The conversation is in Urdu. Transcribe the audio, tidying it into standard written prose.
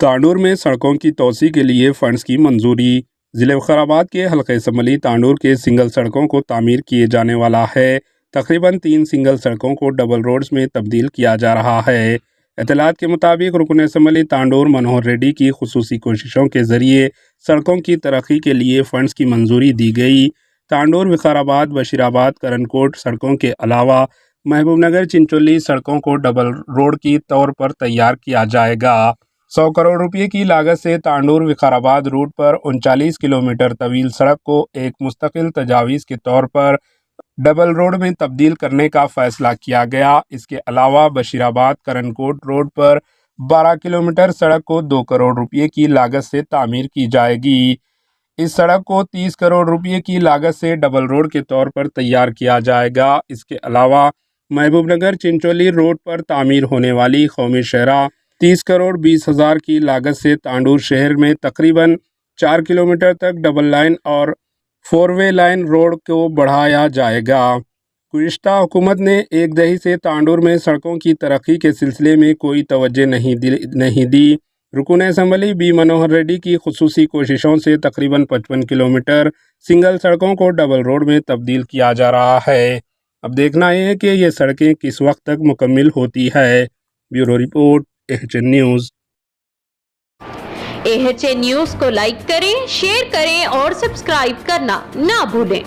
تانڈور میں سڑکوں کی توسیع کے لیے فنڈز کی منظوری۔ ضلع وقار کے حلقہ اسمبلی تانڈور کے سنگل سڑکوں کو تعمیر کیے جانے والا ہے۔ تقریباً 3 سنگل سڑکوں کو ڈبل روڈز میں تبدیل کیا جا رہا ہے۔ اطلاعات کے مطابق رکن اسمبلی تانڈور منوہر ریڈی کی خصوصی کوششوں کے ذریعے سڑکوں کی ترقی کے لیے فنڈز کی منظوری دی گئی۔ تانڈور وقار بشیر آباد کرن کوٹ سڑکوں کے علاوہ محبوب نگر چنچولی سڑکوں کو ڈبل روڈ کی طور پر تیار کیا جائے گا۔ 100 کروڑ روپے کی لاگت سے تانڈور وقار روٹ پر 39 کلومیٹر طویل سڑک کو ایک مستقل تجاویز کے طور پر ڈبل روڈ میں تبدیل کرنے کا فیصلہ کیا گیا۔ اس کے علاوہ بشیر آباد کرن کوٹ روڈ پر 12 کلومیٹر سڑک کو 2 کروڑ روپے کی لاگت سے تعمیر کی جائے گی۔ اس سڑک کو 30 کروڑ روپے کی لاگت سے ڈبل روڈ کے طور پر تیار کیا جائے گا۔ اس کے علاوہ محبوب نگر چنچولی روڈ پر تعمیر ہونے والی قومی شاہراہ 30 کروڑ 20 ہزار کی لاگت سے تانڈور شہر میں تقریباً 4 کلومیٹر تک ڈبل لائن اور 4 وے لائن روڈ کو بڑھایا جائے گا۔ گزشتہ حکومت نے ایک دہائی سے تانڈور میں سڑکوں کی ترقی کے سلسلے میں کوئی توجہ نہیں دی۔ رکن اسمبلی بی منوہر ریڈی کی خصوصی کوششوں سے تقریباً 55 کلومیٹر سنگل سڑکوں کو ڈبل روڈ میں تبدیل کیا جا رہا ہے۔ اب دیکھنا یہ ہے کہ یہ سڑکیں کس وقت تک مکمل ہوتی ہے۔ Bureau report AHN news. AHN news کو لائک کریں، شیئر کریں اور سبسکرائب کرنا نہ بھولیں۔